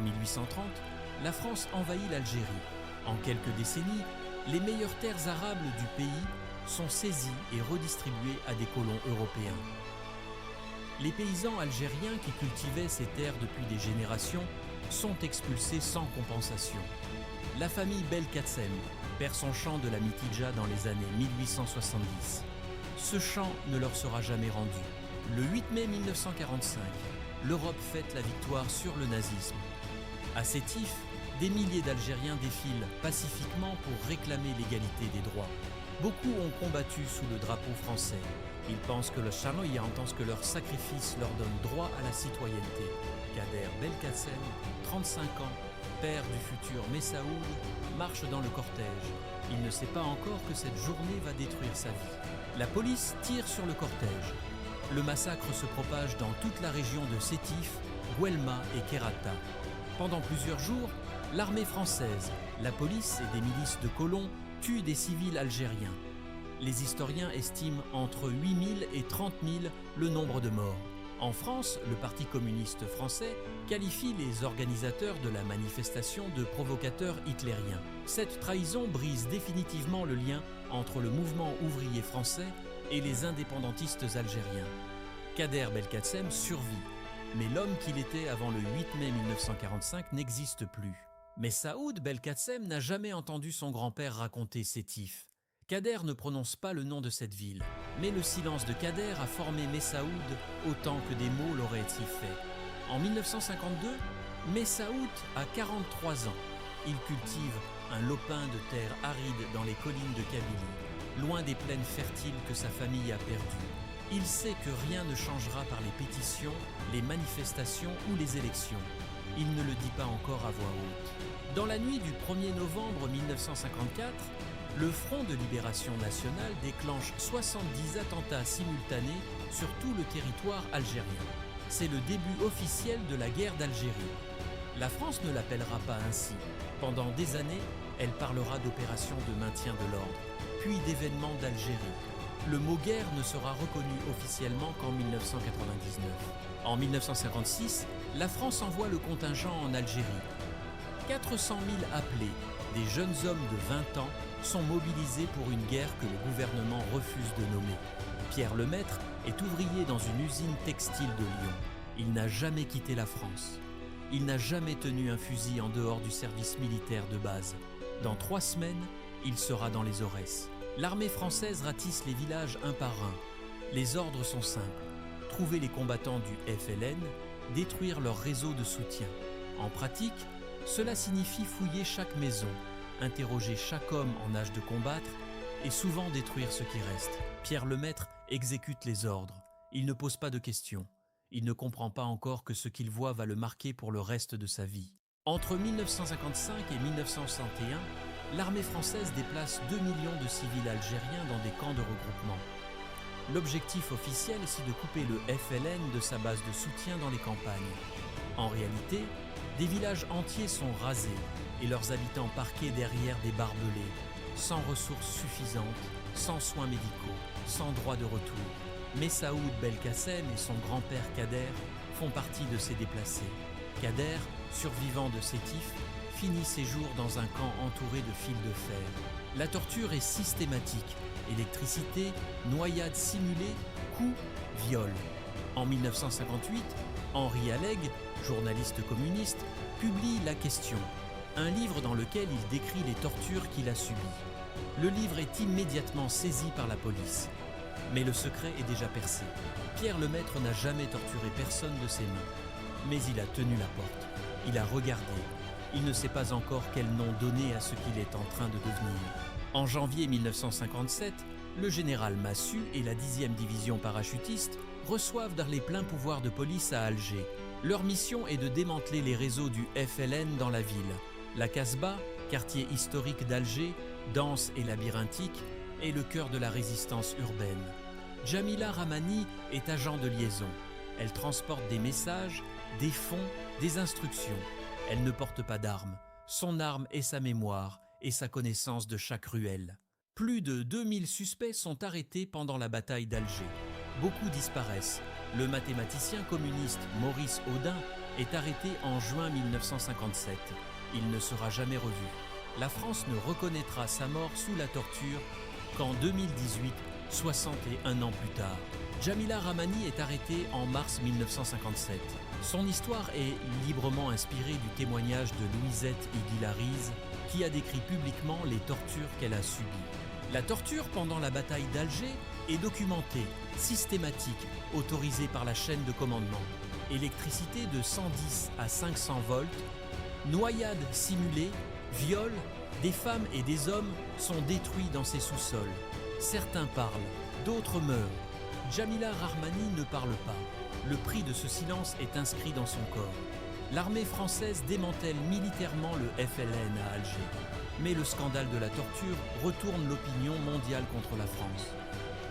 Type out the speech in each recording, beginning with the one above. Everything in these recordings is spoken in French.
1830, la France envahit l'Algérie. En quelques décennies, les meilleures terres arables du pays sont saisies et redistribuées à des colons européens. Les paysans algériens qui cultivaient ces terres depuis des générations sont expulsés sans compensation. La famille Belkacem perd son champ de la Mitidja dans les années 1870. Ce champ ne leur sera jamais rendu. Le 8 mai 1945, l'Europe fête la victoire sur le nazisme. À Sétif, des milliers d'Algériens défilent pacifiquement pour réclamer l'égalité des droits. Beaucoup ont combattu sous le drapeau français. Ils pensent que le Chanoyan pense que leur sacrifice leur donne droit à la citoyenneté. Kader Belkacem, 35 ans, père du futur Messaoud, marche dans le cortège. Il ne sait pas encore que cette journée va détruire sa vie. La police tire sur le cortège. Le massacre se propage dans toute la région de Sétif, Guelma et Kerata. Pendant plusieurs jours, l'armée française, la police et des milices de colons tuent des civils algériens. Les historiens estiment entre 8 000 et 30 000 le nombre de morts. En France, le Parti communiste français qualifie les organisateurs de la manifestation de provocateurs hitlériens. Cette trahison brise définitivement le lien entre le mouvement ouvrier français et les indépendantistes algériens. Kader Belkacem survit, mais l'homme qu'il était avant le 8 mai 1945 n'existe plus. Mais Saoud Belkacem n'a jamais entendu son grand-père raconter Sétif. Kader ne prononce pas le nom de cette ville, mais le silence de Kader a formé Messaoud autant que des mots l'auraient-ils fait. En 1952, Messaoud a 43 ans. Il cultive un lopin de terre aride dans les collines de Kabylie, loin des plaines fertiles que sa famille a perdues. Il sait que rien ne changera par les pétitions, les manifestations ou les élections. Il ne le dit pas encore à voix haute. Dans la nuit du 1er novembre 1954, le Front de Libération Nationale déclenche 70 attentats simultanés sur tout le territoire algérien. C'est le début officiel de la guerre d'Algérie. La France ne l'appellera pas ainsi. Pendant des années, elle parlera d'opérations de maintien de l'ordre, puis d'événements d'Algérie. Le mot guerre ne sera reconnu officiellement qu'en 1999. En 1956, la France envoie le contingent en Algérie. 400 000 appelés, des jeunes hommes de 20 ans, sont mobilisés pour une guerre que le gouvernement refuse de nommer. Pierre Lemaître est ouvrier dans une usine textile de Lyon. Il n'a jamais quitté la France. Il n'a jamais tenu un fusil en dehors du service militaire de base. Dans 3 semaines, il sera dans les Aurès. L'armée française ratisse les villages un par un. Les ordres sont simples. Trouver les combattants du FLN, détruire leur réseau de soutien. En pratique, cela signifie fouiller chaque maison, interroger chaque homme en âge de combattre et souvent détruire ce qui reste. Pierre Lemaître exécute les ordres. Il ne pose pas de questions. Il ne comprend pas encore que ce qu'il voit va le marquer pour le reste de sa vie. Entre 1955 et 1961, l'armée française déplace 2 millions de civils algériens dans des camps de regroupement. L'objectif officiel est de couper le FLN de sa base de soutien dans les campagnes. En réalité, des villages entiers sont rasés et leurs habitants parqués derrière des barbelés, sans ressources suffisantes, sans soins médicaux, sans droit de retour. Messaoud Belkacem et son grand-père Kader font partie de ces déplacés. Kader, survivant de Sétif, finit ses jours dans un camp entouré de fils de fer. La torture est systématique. Électricité, noyade simulée, coups, viols. En 1958, Henri Alleg, journaliste communiste, publie La Question, un livre dans lequel il décrit les tortures qu'il a subies. Le livre est immédiatement saisi par la police. Mais le secret est déjà percé. Pierre Lemaître n'a jamais torturé personne de ses mains. Mais il a tenu la porte. Il a regardé. Il ne sait pas encore quel nom donner à ce qu'il est en train de devenir. En janvier 1957, le général Massu et la 10e division parachutiste reçoivent les pleins pouvoirs de police à Alger. Leur mission est de démanteler les réseaux du FLN dans la ville. La Casbah, quartier historique d'Alger, dense et labyrinthique, est le cœur de la résistance urbaine. Jamila Rahmani est agent de liaison. Elle transporte des messages, des fonds, des instructions. Elle ne porte pas d'armes. Son arme est sa mémoire et sa connaissance de chaque ruelle. Plus de 2000 suspects sont arrêtés pendant la bataille d'Alger. Beaucoup disparaissent. Le mathématicien communiste Maurice Audin est arrêté en juin 1957. Il ne sera jamais revu. La France ne reconnaîtra sa mort sous la torture qu'en 2018, 61 ans plus tard. Jamila Rahmani est arrêtée en mars 1957. Son histoire est librement inspirée du témoignage de Louisette Iguilariz, qui a décrit publiquement les tortures qu'elle a subies. La torture pendant la bataille d'Alger est documentée, systématique, autorisée par la chaîne de commandement. Électricité de 110 à 500 volts, noyades simulées, viols, des femmes et des hommes sont détruits dans ces sous-sols. Certains parlent, d'autres meurent. Jamila Rahmani ne parle pas. Le prix de ce silence est inscrit dans son corps. L'armée française démantèle militairement le FLN à Alger. Mais le scandale de la torture retourne l'opinion mondiale contre la France.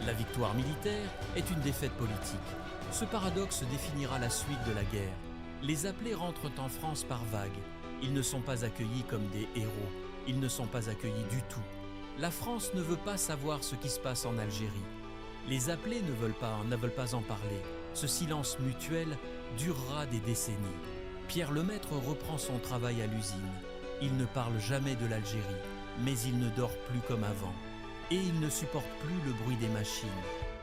La victoire militaire est une défaite politique. Ce paradoxe définira la suite de la guerre. Les appelés rentrent en France par vagues. Ils ne sont pas accueillis comme des héros. Ils ne sont pas accueillis du tout. La France ne veut pas savoir ce qui se passe en Algérie. Les appelés ne veulent pas en parler. Ce silence mutuel durera des décennies. Pierre Lemaître reprend son travail à l'usine. Il ne parle jamais de l'Algérie, mais il ne dort plus comme avant. Et il ne supporte plus le bruit des machines.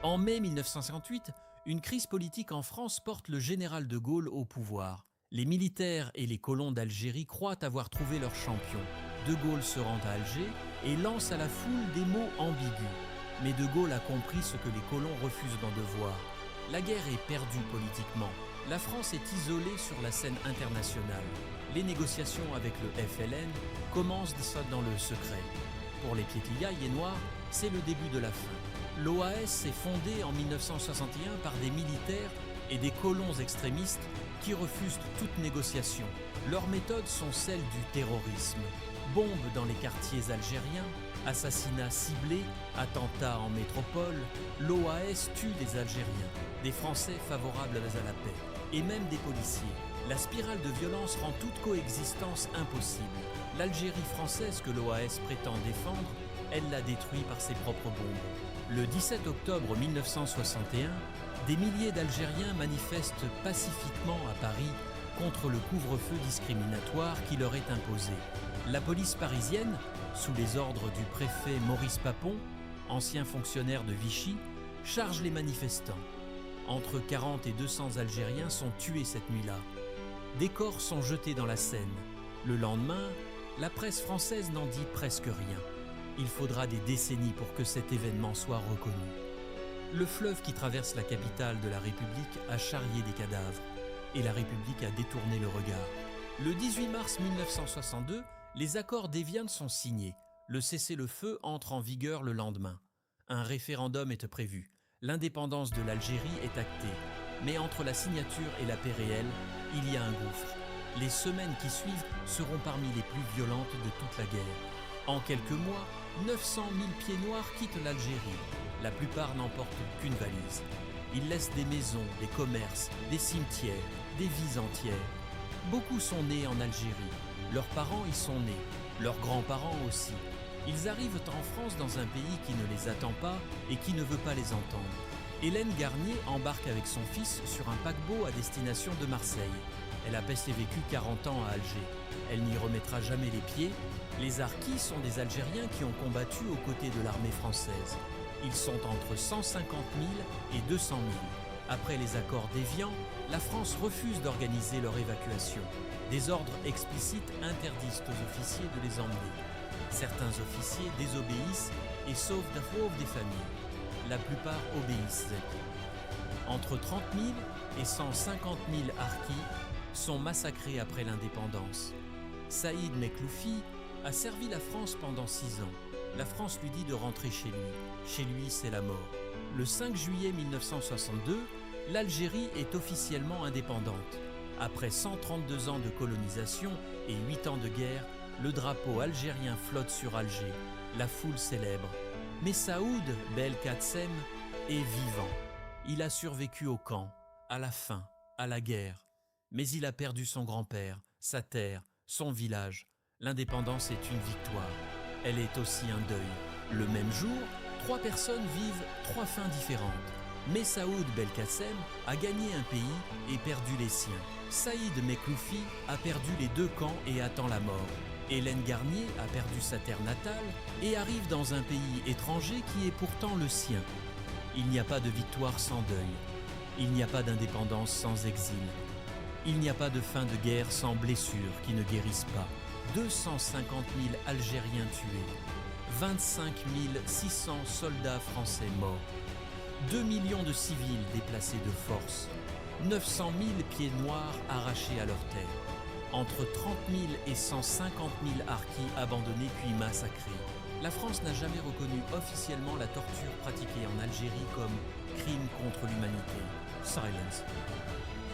En mai 1958, une crise politique en France porte le général de Gaulle au pouvoir. Les militaires et les colons d'Algérie croient avoir trouvé leur champion. De Gaulle se rend à Alger et lance à la foule des mots ambigus. Mais de Gaulle a compris ce que les colons refusent d'en devoir. La guerre est perdue politiquement. La France est isolée sur la scène internationale. Les négociations avec le FLN commencent dans le secret. Pour les Piétillailles noirs, c'est le début de la fin. L'OAS s'est fondée en 1961 par des militaires et des colons extrémistes qui refusent toute négociation. Leurs méthodes sont celles du terrorisme. Bombes dans les quartiers algériens, assassinats ciblés, attentats en métropole, l'OAS tue des Algériens, des Français favorables à la paix, et même des policiers. La spirale de violence rend toute coexistence impossible. L'Algérie française que l'OAS prétend défendre, elle l'a détruit par ses propres bombes. Le 17 octobre 1961, des milliers d'Algériens manifestent pacifiquement à Paris contre le couvre-feu discriminatoire qui leur est imposé. La police parisienne, sous les ordres du préfet Maurice Papon, ancien fonctionnaire de Vichy, charge les manifestants. Entre 40 et 200 Algériens sont tués cette nuit-là. Des corps sont jetés dans la Seine. Le lendemain, la presse française n'en dit presque rien. Il faudra des décennies pour que cet événement soit reconnu. Le fleuve qui traverse la capitale de la République a charrié des cadavres, et la République a détourné le regard. Le 18 mars 1962, les accords d'Évian sont signés. Le cessez-le-feu entre en vigueur le lendemain. Un référendum est prévu. L'indépendance de l'Algérie est actée. Mais entre la signature et la paix réelle, il y a un gouffre. Les semaines qui suivent seront parmi les plus violentes de toute la guerre. En quelques mois, 900 000 pieds noirs quittent l'Algérie. La plupart n'emportent qu'une valise. Ils laissent des maisons, des commerces, des cimetières, des vies entières. Beaucoup sont nés en Algérie. Leurs parents y sont nés, leurs grands-parents aussi. Ils arrivent en France dans un pays qui ne les attend pas et qui ne veut pas les entendre. Hélène Garnier embarque avec son fils sur un paquebot à destination de Marseille. Elle a passé vécu 40 ans à Alger. Elle n'y remettra jamais les pieds. Les harkis sont des Algériens qui ont combattu aux côtés de l'armée française. Ils sont entre 150 000 et 200 000. Après les accords d'Évian, la France refuse d'organiser leur évacuation. Des ordres explicites interdisent aux officiers de les emmener. Certains officiers désobéissent et sauvent des familles. La plupart obéissent. Entre 30 000 et 150 000 harkis sont massacrés après l'indépendance. Saïd Mekloufi a servi la France pendant 6 ans. La France lui dit de rentrer chez lui. Chez lui, c'est la mort. Le 5 juillet 1962, l'Algérie est officiellement indépendante. Après 132 ans de colonisation et 8 ans de guerre, le drapeau algérien flotte sur Alger. La foule célèbre. Mais Saoud Belkacem est vivant. Il a survécu au camp, à la faim, à la guerre. Mais il a perdu son grand-père, sa terre, son village. L'indépendance est une victoire. Elle est aussi un deuil. Le même jour, 3 personnes vivent 3 fins différentes. Mais Saoud Belkacem a gagné un pays et perdu les siens. Saïd Mekloufi a perdu les deux camps et attend la mort. Hélène Garnier a perdu sa terre natale et arrive dans un pays étranger qui est pourtant le sien. Il n'y a pas de victoire sans deuil. Il n'y a pas d'indépendance sans exil. Il n'y a pas de fin de guerre sans blessures qui ne guérissent pas. 250 000 Algériens tués, 25 600 soldats français morts, 2 millions de civils déplacés de force, 900 000 pieds noirs arrachés à leurs terres, entre 30 000 et 150 000 harkis abandonnés puis massacrés. La France n'a jamais reconnu officiellement la torture pratiquée en Algérie comme crime contre l'humanité. Silence.